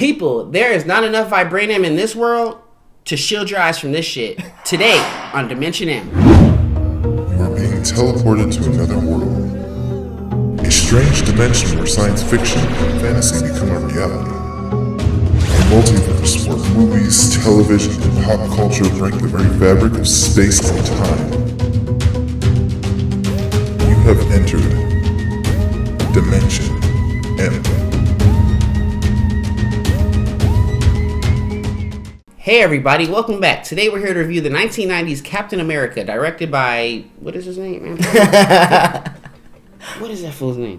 People, there is not enough vibranium in this world to shield your eyes from this shit. Today on Dimension M. You are being teleported to another world. A strange dimension where science fiction and fantasy become a reality. A multiverse where movies, television, and pop culture break the very fabric of space and time. You have entered Dimension M. Hey everybody, welcome back. Today we're here to review the 1990s Captain America, directed by... What is his name, man? What is that fool's name?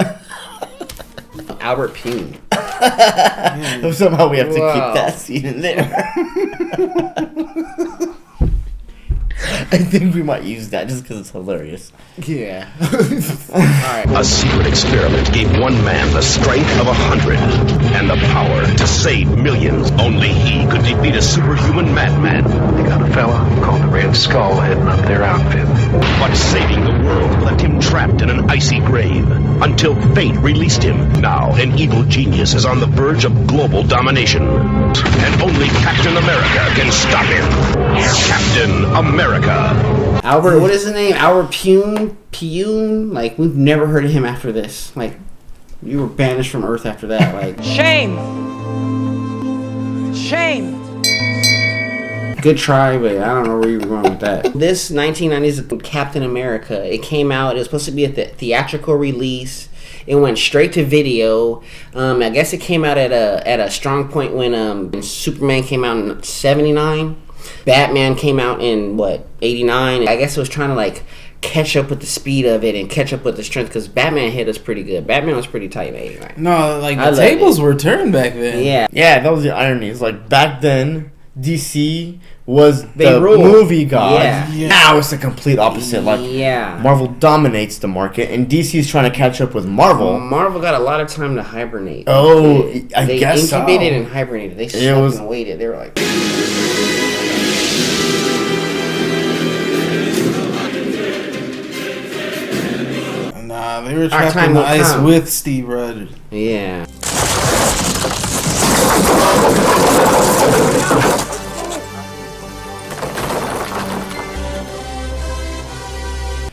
Albert Pune. Somehow we have to keep that scene in there. I think we might use that just because it's hilarious. Yeah. Alright. A secret experiment gave one man the strength of 100 and the power to save millions. Only he could defeat a superhuman madman. They got a fella called the Red Skull heading up their outfit. But saving the world left him trapped in an icy grave until fate released him. Now, an evil genius is on the verge of global domination. And only Captain America can stop him. Captain America. Albert, what is his name? Albert Pune? Like, we've never heard of him after this. Like, you were banished from Earth after that. Like, shame. Shame. Good try, but I don't know where you were going with that. This 1990s Captain America, it came out, it was supposed to be at the theatrical release. It went straight to video. I guess it came out at a strong point when Superman came out in 79. Batman came out in, 89? I guess it was trying to, like, catch up with the speed of it and catch up with the strength, because Batman hit us pretty good. Batman was pretty tight in 89. No, like, the tables were turned back then. Yeah. Yeah, that was the irony. It's like, back then, DC was the movie god. Yeah. Now it's the complete opposite. Like, Marvel dominates the market, and DC's trying to catch up with Marvel. Marvel got a lot of time to hibernate. Oh, I guess so. They incubated and hibernated. They slept and waited. They were like... Nah, they were trapped in the ice with Steve Rogers. Yeah.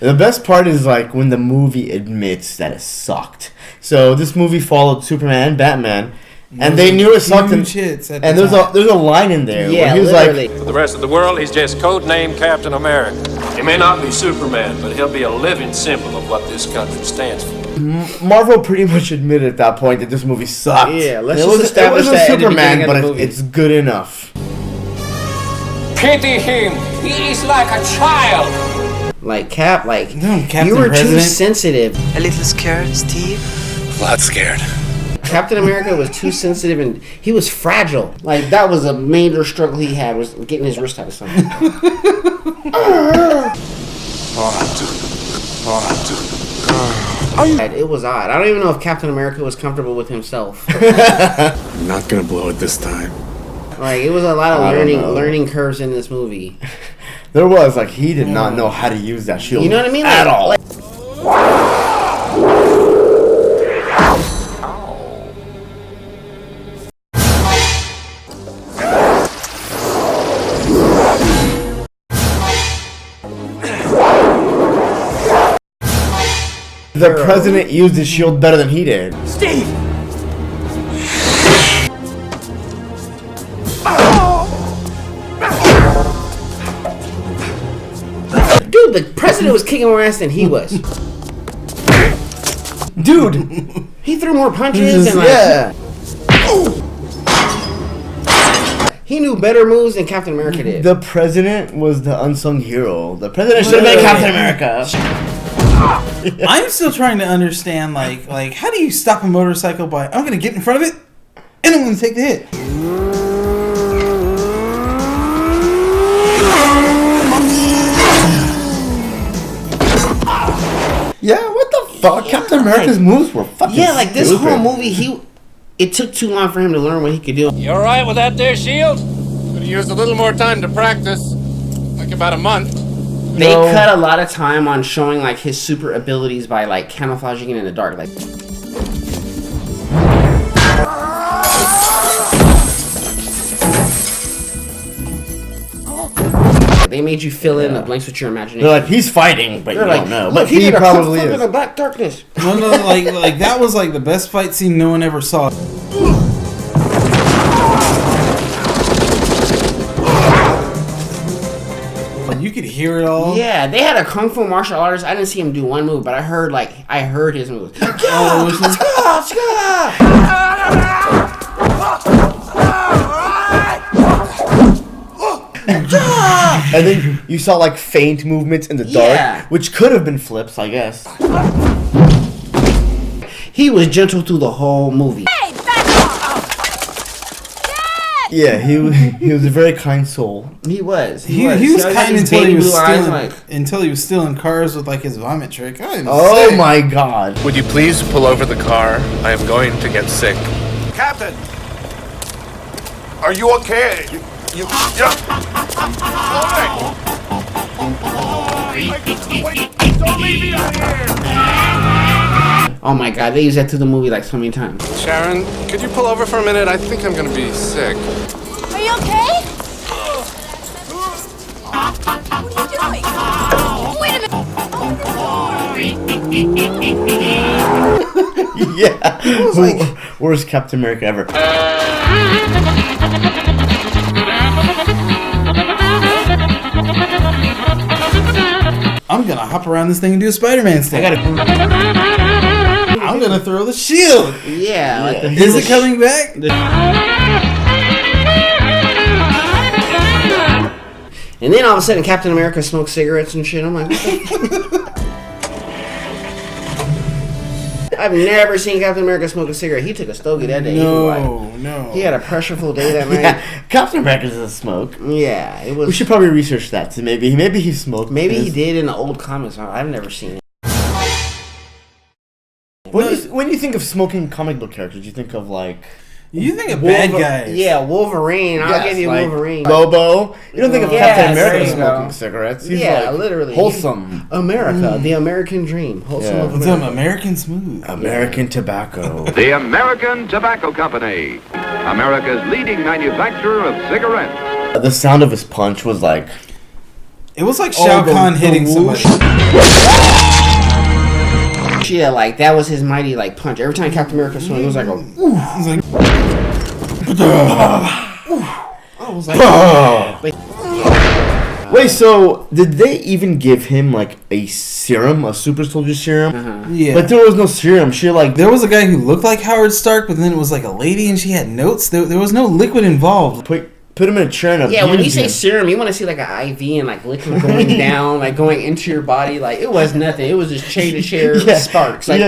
The best part is like when the movie admits that it sucked. So this movie followed Superman and Batman, and they knew it sucked. And there's a line in there where he was literally. For the rest of the world, he's just codenamed Captain America. He may not be Superman, but he'll be a living symbol of what this country stands for. Marvel pretty much admitted at that point that this movie sucked. Yeah, let's just establish that Superman, but it's good enough. Pity him. He is like a child. Like Cap, Captain you were President. too sensitive. A little scared, Steve? A lot scared. Captain America was too sensitive and he was fragile. Like, that was a major struggle he had, was getting his wrist out of something. It was odd. I don't even know if Captain America was comfortable with himself. I'm not gonna blow it this time. Like, it was a lot of learning curves in this movie. There was, like, he did not know how to use that shield. You know what I mean? At all. The president used his shield better than he did. Steve! Dude, the president was kicking more ass than he was. Dude, he threw more punches and he knew better moves than Captain America did. The president was the unsung hero. The president should have been Captain America. I'm still trying to understand, like, how do you stop a motorcycle by, I'm going to get in front of it, and I'm going to take the hit. Yeah, what the fuck? Captain America's moves were fucking like, this stupid. whole movie, it took too long for him to learn what he could do. You alright with that there shield? Could have used a little more time to practice. Like about a month. They cut a lot of time on showing, like, his super abilities by, like, camouflaging it in the dark. Like, They made you fill in the blanks with your imagination. They're like, he's fighting, but you don't know. Look, But he he did probably a is. in the black darkness. No, like that was like the best fight scene no one ever saw. You could hear it all. Yeah, they had a kung fu martial artist. I didn't see him do one move, but I heard his moves. And then you saw like faint movements in the dark, which could have been flips, I guess. He was gentle through the whole movie. Hey, back off! Yeah, he was a very kind soul. He was. He was kind until he was stealing cars with like his vomit trick. Oh my god! Would you please pull over the car? I am going to get sick. Captain! Are you okay? You don't leave me out here! Oh my god, they used that to the movie like so many times. Sharon, could you pull over for a minute? I think I'm gonna be sick. Are you okay? What are you doing? Wait a minute! Yeah, it was like worst Captain America ever. I'm gonna hop around this thing and do a Spider-Man stuff. I'm gonna throw the shield. Yeah. Like is it coming back? And then all of a sudden, Captain America smokes cigarettes and shit. I'm like, what the I've never seen Captain America smoke a cigarette. He took a stogie that day. No. He had a pressureful day that night. Yeah, Captain America doesn't smoke. Yeah, it was. We should probably research that. So maybe he smoked. Maybe he did in the old comics. I've never seen it. When you think of smoking comic book characters, you think of like. You think of bad guys. Yeah, Wolverine. I'll give you like Wolverine. Lobo. You don't think of Captain America smoking go. cigarettes. He's like literally. Wholesome. America. The American dream. Wholesome of America. American smooth. American tobacco. The American Tobacco Company. America's leading manufacturer of cigarettes. The sound of his punch was like. It was like Shao Kahn hitting somebody. Yeah, like that was his mighty like punch. Every time Captain America swung, it was like a. I was like. Wait, so did they even give him like a serum, a super soldier serum? Yeah, but there was no serum. She like there was a guy who looked like Howard Stark, but then it was like a lady, and she had notes. There was no liquid involved. Put him in a chair and when you say serum, you want to see like an IV and like liquid going down, like going into your body. Like it was nothing. It was just chair to chair sparks. Like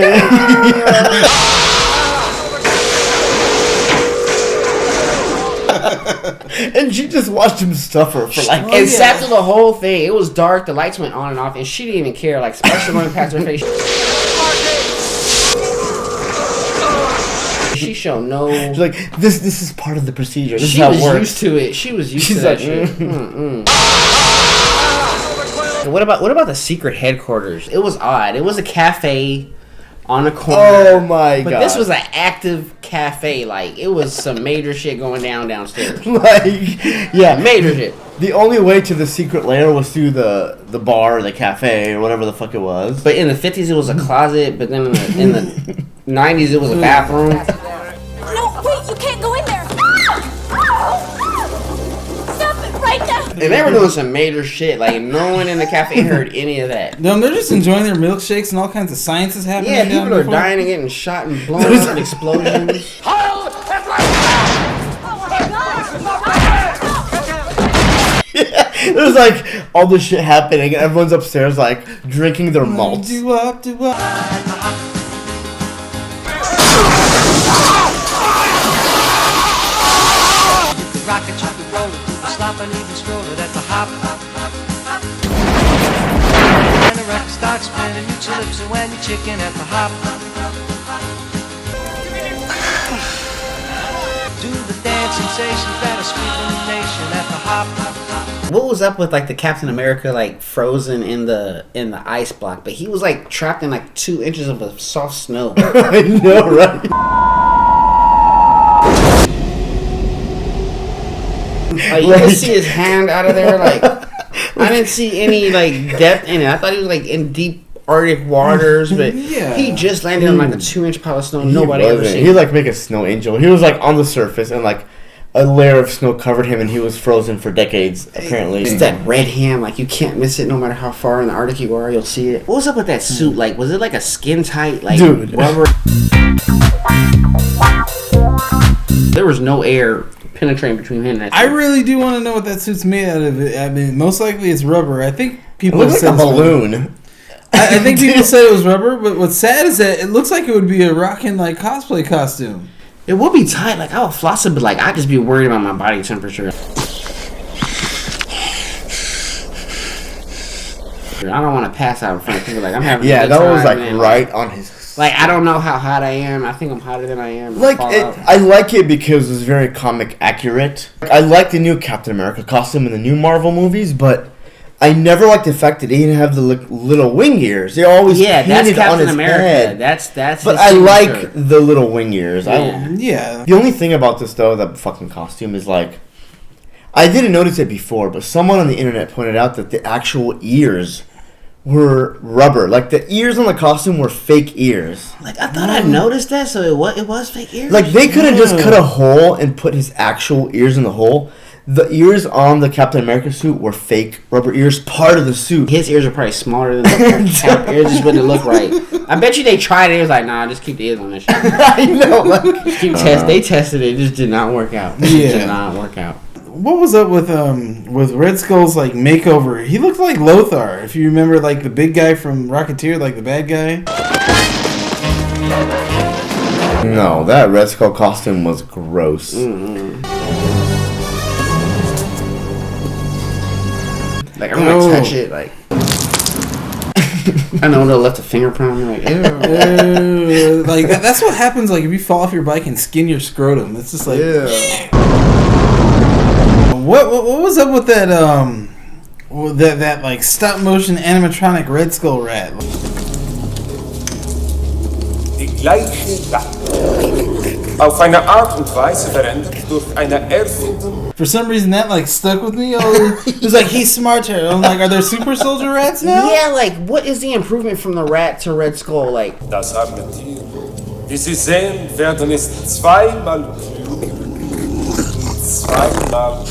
and she just watched him suffer for like. And sat through the whole thing. It was dark. The lights went on and off, and she didn't even care. Like sparks were going past her face. She showed no. She's like, this is part of the procedure. This she is how was it works. used to it. She was used to that shit. What about the secret headquarters? It was odd. It was a cafe on a corner. Oh my god! But this was an active cafe. Like it was some major shit going downstairs. Major shit. The only way to the secret lair was through the bar, or the cafe, or whatever the fuck it was. But in the 50s, it was a closet. But then in the 90s, it was a bathroom. No, wait! You can't go in there. Stop it right now! And they were doing some major shit. Like no one in the cafe heard any of that. No, they're just enjoying their milkshakes and all kinds of science is happening. Yeah, people are dying and getting shot and blown up and explosions. Yeah, there's like all this shit happening, and everyone's upstairs like drinking their malts. Rocket, you could roll it, do the slop and even stroll it at the hop. When the record starts spinning, mute your lips and when you chicken at the hop. Do the dance sensations that are sweeping the nation at the hop. What was up with like the Captain America like frozen in the ice block, but he was like trapped in like 2 inches of a soft snow. I know, right? Like you can see his hand out of there, like I didn't see any like depth in it. I thought he was like in deep Arctic waters, but he just landed on like a 2-inch pile of snow. Nobody ever seen. He like make a snow angel. He was like on the surface and like a layer of snow covered him, and he was frozen for decades. Apparently, it's that red ham. Like you can't miss it, no matter how far in the Arctic you are. You'll see it. What was up with that suit? Like, was it like a skin tight, like rubber? There was no air penetrating between him and that suit. I really do want to know what that suit's made out of. I mean, most likely it's rubber. I think people it looks like a balloon. I think people said it was rubber, but what's sad is that it looks like it would be a rockin' like cosplay costume. It would be tight. Like I would floss it, but like I'd just be worried about my body temperature. I don't want to pass out in front of people. Like I'm having. Yeah, a good that time, was like man. right on his. Like I don't know how hot I am. I think I'm hotter than I am. Like I like it because it's very comic accurate. I like the new Captain America costume in the new Marvel movies, but I never liked the fact that he didn't have the little wing ears. They always that's painted Captain on his America. head. That's. But I like the little wing ears. Yeah. The only thing about this though, that fucking costume is like, I didn't notice it before, but someone on the internet pointed out that the actual ears were rubber. Like the ears on the costume were fake ears. Like I thought I noticed that, so it was fake ears. Like they could have just cut a hole and put his actual ears in the hole. The ears on the Captain America suit were fake rubber ears, part of the suit. His ears are probably smaller than the cap ears. Just wouldn't look right. I bet you they tried it. It was like, nah, just keep the ears on this shit. I know. Like, They tested it. It just did not work out. It did not work out. What was up with Red Skull's like makeover? He looked like Lothar. If you remember, like the big guy from Rocketeer, like the bad guy. No, that Red Skull costume was gross. Like I'm gonna touch it. Like I know they'll left a fingerprint on me. Like ew. Like that's what happens. Like if you fall off your bike and skin your scrotum, it's just like. What was up with that that like stop motion animatronic Red Skull rat? Die gleiche Ratte. Auf eine Art und Weise verändert durch eine Erfindung. For some reason that like stuck with me. It was like he's smarter. I'm like, are there super soldier rats now? Yeah, like what is the improvement from the rat to Red Skull? Like Das arme Tier. Wie Sie sehen, werden es zweimal klüger. Zweimal.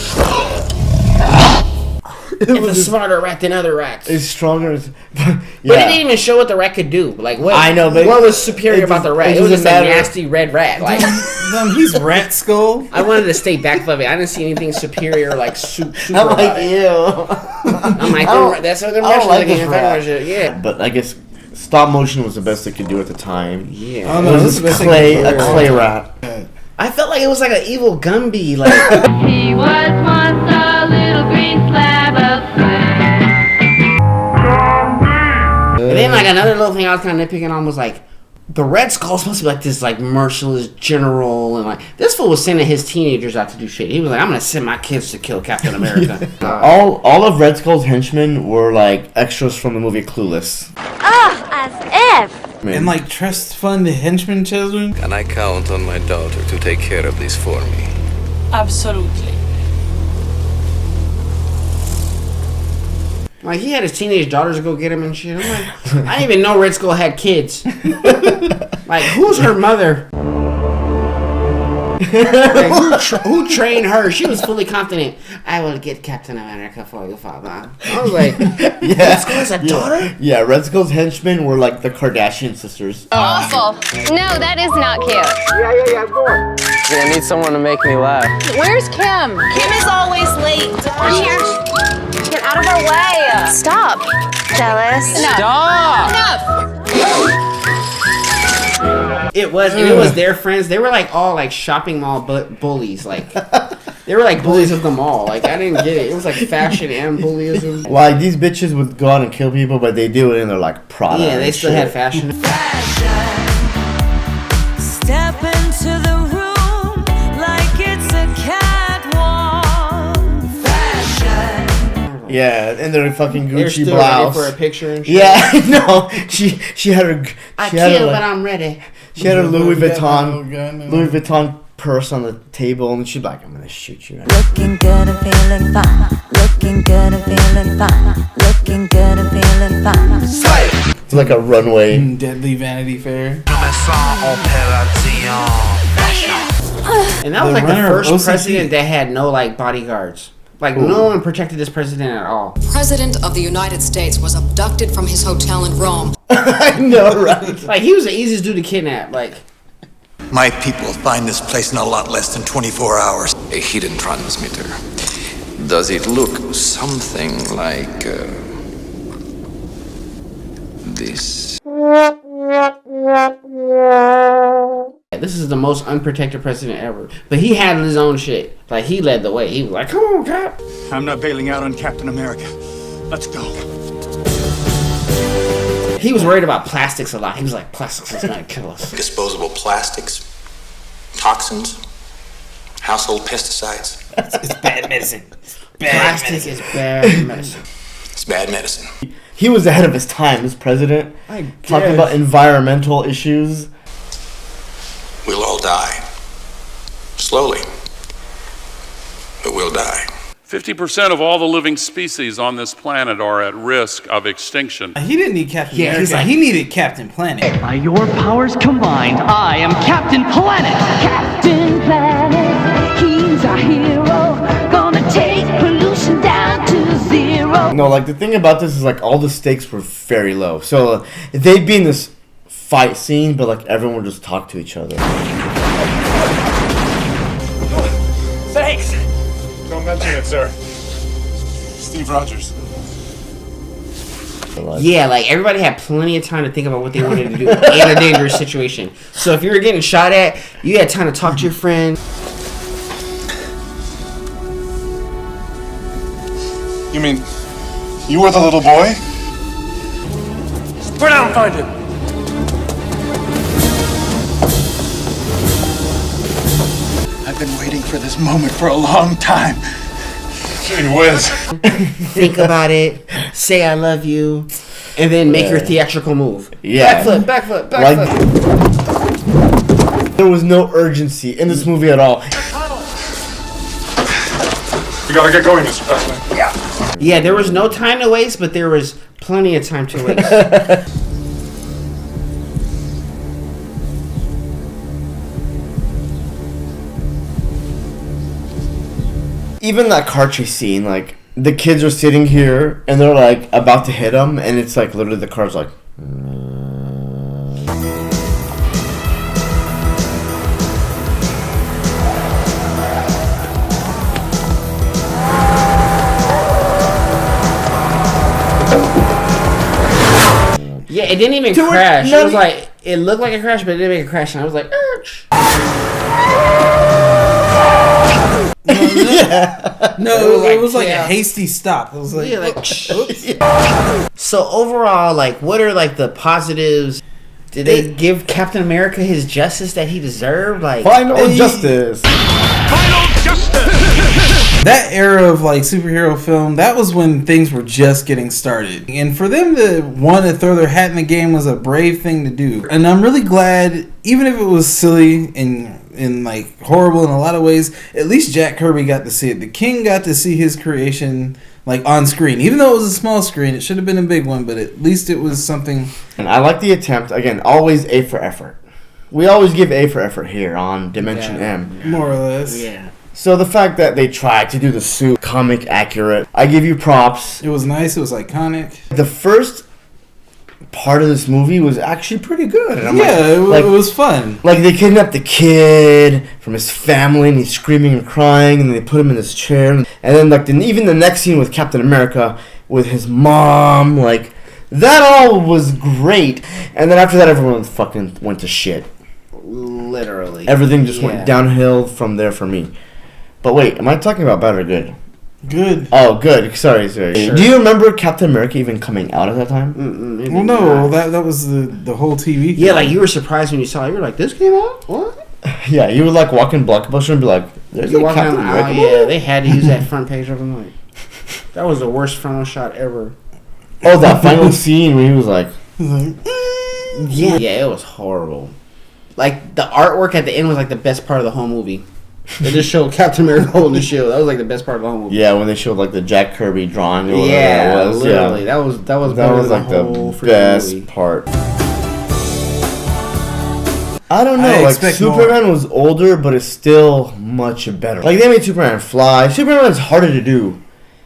It's a smarter rat than other rats. It's stronger. But it didn't even show what the rat could do. Like what? I know, but what was superior about the rat? It was just a nasty red rat. Like he's Rat Skull. I wanted to stay back of it. I didn't see anything superior. Like super. I'm like ew. I'm like that's what they're Russians. Yeah. But I guess stop motion was the best they could do at the time. Yeah. Oh, no, it was a clay rat. I felt like it was like an evil Gumby. Like he was once a little green slab of and then like another little thing I was kind of nitpicking on was like the Red Skull's supposed to be like this like merciless general, and like this fool was sending his teenagers out to do shit. He was like, I'm gonna send my kids to kill Captain America. All of Red Skull's henchmen were like extras from the movie Clueless. as if. And like trust fund henchmen children. Can I count on my daughter to take care of this for me? Absolutely. Like he had his teenage daughters go get him and shit. I'm like, I didn't even know Red Skull had kids. Like, who's her mother? Like, who trained her? She was fully confident. I will get Captain America for you, father. I was like, Red Skull has a daughter? Yeah, Red Skull's henchmen were like the Kardashian sisters. Awful. No, that is not cute. Yeah, go on. I need someone to make me laugh. Where's Kim? Kim is always late. Get out of our way. Stop. Jealous. Stop. Enough. It was their friends. They were like all like shopping mall bullies. Like they were like bullies of the mall. Like I didn't get it. It was like fashion and bullyism. Like these bitches would go out and kill people, but they do it in their like Prada. Yeah, they still had fashion. Step into the room like it's a catwalk. Fashion. Yeah, in their fucking They're Gucci still blouse. ready for a picture and shit. Yeah, no, she had her. I she had kill, her, but I'm ready. She had her Louis Vuitton purse on the table, and she's like, "I'm gonna shoot you." Looking good and feeling fine. Looking good and feeling fine. Looking good and feeling fine. It's like a runway. Deadly Vanity Fair. And that was like the first president that had no like bodyguards. Like no one protected this president at all. President of the United States was abducted from his hotel in Rome. I know, right? Like he was the easiest dude to kidnap. Like my people will find this place in a lot less than 24 hours. A hidden transmitter. Does it look something like this? This is the most unprotected president ever. But he had his own shit. Like he led the way. He was like, "Come on, Cap." I'm not bailing out on Captain America. Let's go. He was worried about plastics a lot. He was like, "Plastics is gonna kill us." Disposable plastics, toxins, household pesticides. It's bad medicine. Plastic is bad medicine. It's bad medicine. He was ahead of his time, this president. Talking about environmental issues. We'll all die. Slowly. But we'll die. 50% of all the living species on this planet are at risk of extinction. He didn't need Captain America. He needed Captain Planet. By your powers combined, I am Captain Planet. Captain Planet, he's our hero. Gonna take pollution down to zero. No, like the thing about this is like all the stakes were very low. So they'd be in this fight scene, but like everyone would just talk to each other. Thanks. Don't mention it, sir. Steve Rogers. Yeah, like everybody had plenty of time to think about what they wanted to do in a dangerous situation. So if you were getting shot at, you had time to talk to your friend. You mean you were the little boy? Go down and find him. I've been waiting for this moment for a long time. Gee whiz. Think about it. Say I love you. And then make your theatrical move. Yeah. Backflip, backflip. There was no urgency in this movie at all. We gotta get going, Mr. President. Yeah, there was no time to waste, but there was plenty of time to waste. Even that car chase scene, like the kids are sitting here and they're like about to hit them, and it's like literally the car's like. Yeah, it didn't even crash. It was like it looked like a crash, but it didn't make a crash. And I was like, "Urch." No, it was like a hasty stop. It was like, So overall, like, what are like the positives? Did they give Captain America his justice that he deserved? Like final justice. Final justice. That era of like superhero film, that was when things were just getting started. And for them to want to throw their hat in the game was a brave thing to do. And I'm really glad, even if it was silly and like horrible in a lot of ways, at least Jack Kirby got to see it. The King got to see his creation like on screen. Even though it was a small screen, it should have been a big one, but at least it was something. And I like the attempt. Again, always A for effort. We always give A for effort here on Dimension M. More or less. Yeah. So the fact that they tried to do the suit comic accurate, I give you props. It was nice. It was iconic. The first part of this movie was actually pretty good. And it was fun. Like they kidnapped the kid from his family, and he's screaming and crying, and they put him in this chair, and then like even the next scene with Captain America with his mom, like that all was great. And then after that, everyone fucking went to shit. Literally. Everything just went downhill from there for me. But wait, am I talking about bad or good? Good. Oh, good. Sorry. Sure. Do you remember Captain America even coming out at that time? Well, no. That was the whole TV. Yeah, like you were surprised when you saw it. You were like, "This came out? What?" Yeah, you would like walk in Blockbuster and be like, "There's a Captain America." Yeah, they had to use that front page of him. Like, that was the worst frontal shot ever. Oh, that final scene where he was like, yeah, it was horrible. like the artwork at the end was like the best part of the whole movie. They just showed Captain America holding the shield. That was like the best part of the whole movie. Yeah, when they showed like the Jack Kirby drawing. Or yeah, that was, literally. Yeah. That was like the best movie. part. I don't know. Like Superman was older, but it's still much better. Like they made Superman fly. Superman's harder to do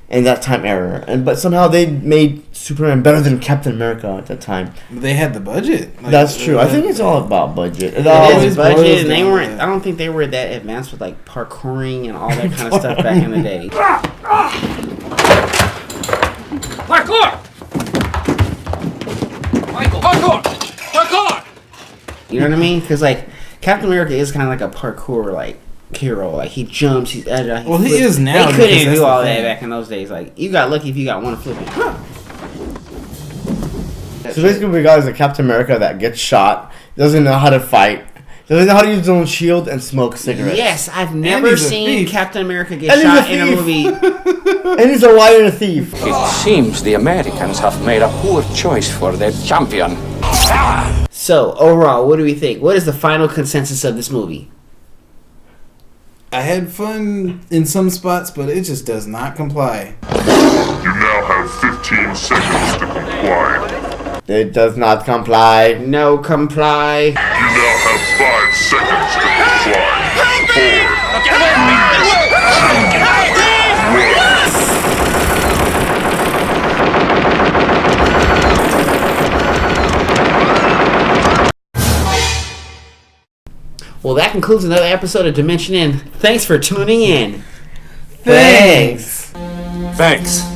in that time era, but somehow they made Superman better than Captain America at that time. They had the budget. Like, that's true. I think it's all about budget. It is budget, and they weren't. I don't think they were that advanced with like parkouring and all that kind of stuff back in the day. Parkour! Michael, parkour! Parkour! You know what I mean? Because like Captain America is kind of like a parkour like hero. Like he jumps, he's agile. Well, he is now. They couldn't do all that back in those days. Like you got lucky if you got one flipping. So basically, we got is a Captain America that gets shot, doesn't know how to fight, doesn't know how to use his own shield, and smoke cigarettes. Yes, I've never seen Captain America get shot in a movie. And he's a liar and a thief. It seems the Americans have made a poor choice for their champion. So, overall, what do we think? What is the final consensus of this movie? I had fun in some spots, but it just does not comply. You now have 15 seconds to comply. It does not comply. No comply. You now have 5 seconds to comply. 4, Well, that concludes another episode of Dimension In. Thanks for tuning in. Thanks. Thanks.